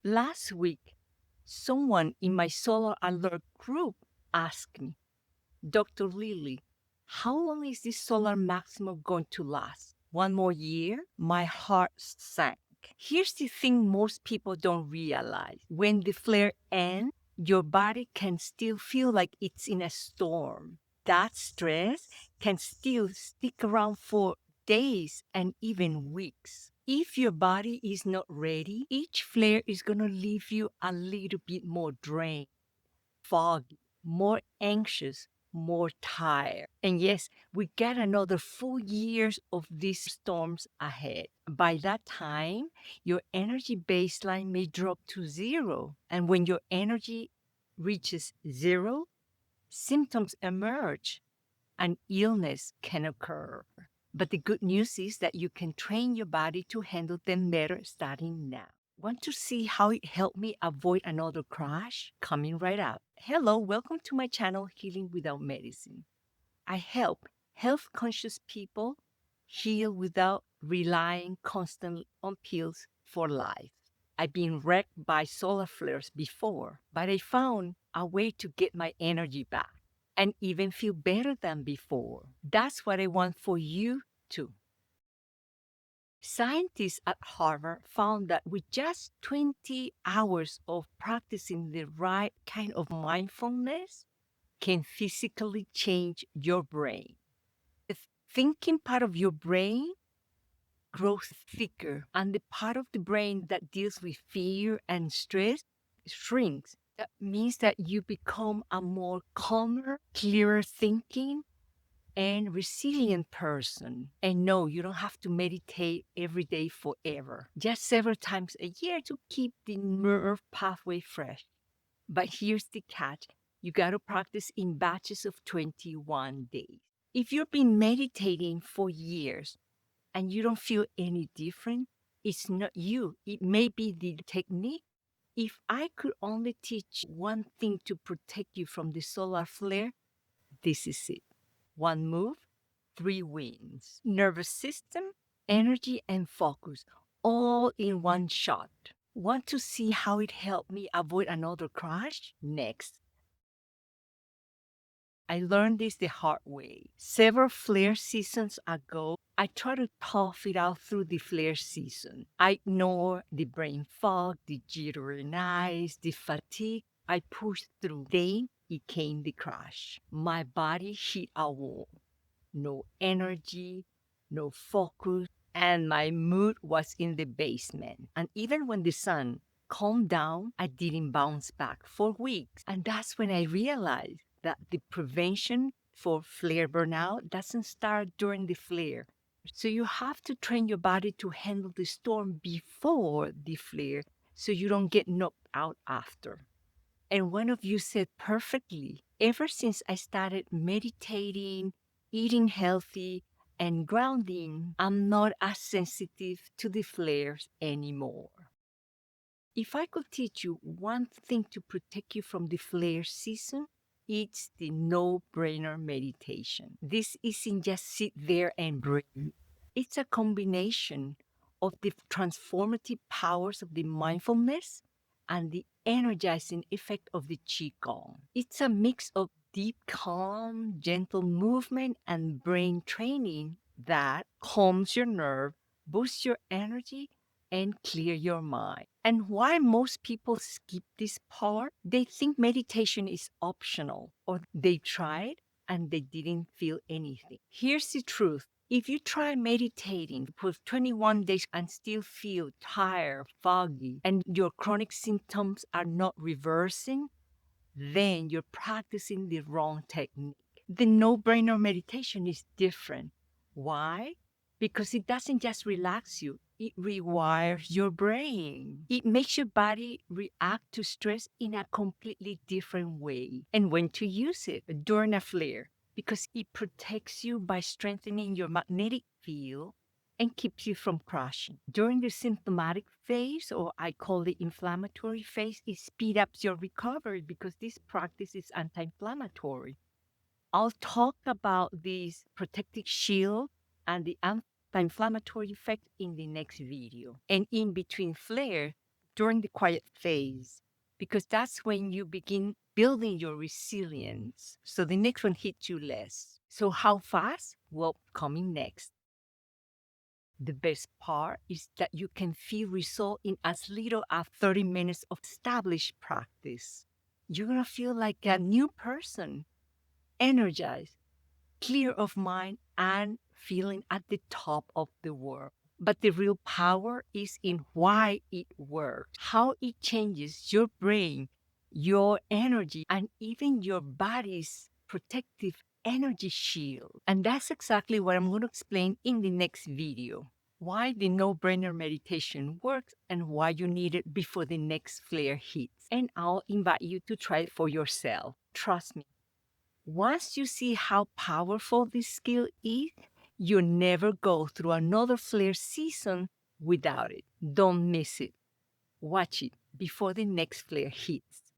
Last week, someone in my solar alert group asked me, Dr. Lilly, how long is this solar maximum going to last? One more year? My heart sank. Here's the thing most people don't realize. When the flare ends, your body can still feel like it's in a storm. That stress can still stick around for days and even weeks. If your body is not ready, each flare is going to leave you a little bit more drained, foggy, more anxious, more tired. And yes, we get another full years of these storms ahead. By that time, your energy baseline may drop to zero. And when your energy reaches zero, symptoms emerge and illness can occur. But the good news is that you can train your body to handle them better starting now. Want to see how it helped me avoid another crash? Coming right up. Hello, welcome to my channel, Healing Without Medicine. I help health conscious people heal without relying constantly on pills for life. I've been wrecked by solar flares before, but I found a way to get my energy back and even feel better than before. That's what I want for you too. Scientists at Harvard found that with just 20 hours of practicing the right kind of mindfulness can physically change your brain. The thinking part of your brain grows thicker, and the part of the brain that deals with fear and stress shrinks. That means that you become a more calmer, clearer thinking, and resilient person. And no, you don't have to meditate every day forever, just several times a year to keep the nerve pathway fresh. But here's the catch, you got to practice in batches of 21 days. If you've been meditating for years and you don't feel any different, it's not you. It may be the technique. If I could only teach one thing to protect you from the solar flare, this is it. One move, three wins. Nervous system, energy, and focus, all in one shot. Want to see how it helped me avoid another crash? Next. I learned this the hard way. Several flare seasons ago, I tried to tough it out through the flare season. I ignored the brain fog, the jittery eyes, the fatigue. I pushed through. Then it came the crash. My body hit a wall. No energy, no focus, and my mood was in the basement. And even when the sun calmed down, I didn't bounce back for weeks. And that's when I realized that the prevention for flare burnout doesn't start during the flare. So you have to train your body to handle the storm before the flare so you don't get knocked out after. And one of you said perfectly, ever since I started meditating, eating healthy, and grounding, I'm not as sensitive to the flares anymore. If I could teach you one thing to protect you from the flare season, it's the no-brainer meditation. This isn't just sit there and breathe. It's a combination of the transformative powers of the mindfulness and the energizing effect of the Qigong. It's a mix of deep calm, gentle movement, and brain training that calms your nerve, boosts your energy, and clear your mind. And why most people skip this part? They think meditation is optional, or they tried and they didn't feel anything. Here's the truth. If you try meditating for 21 days and still feel tired, foggy, and your chronic symptoms are not reversing, then you're practicing the wrong technique. The no-brainer meditation is different. Why? Because it doesn't just relax you, it rewires your brain. It makes your body react to stress in a completely different way. And when to use it during a flare, because it protects you by strengthening your magnetic field and keeps you from crashing. During the symptomatic phase, or I call the inflammatory phase, it speeds up your recovery because this practice is anti-inflammatory. I'll talk about this protective shield and the anti-inflammatory effect in the next video. And in between flare, during the quiet phase, because that's when you begin building your resilience. So the next one hits you less. So, how fast? Well, coming next. The best part is that you can feel result in as little as 30 minutes of established practice. You're going to feel like a new person, energized, clear of mind, and feeling at the top of the world. But the real power is in why it works, how it changes your brain, your energy, and even your body's protective energy shield. And that's exactly what I'm going to explain in the next video. Why the no-brainer meditation works and why you need it before the next flare hits. And I'll invite you to try it for yourself. Trust me. Once you see how powerful this skill is, you'll never go through another flare season without it. Don't miss it. Watch it before the next flare hits.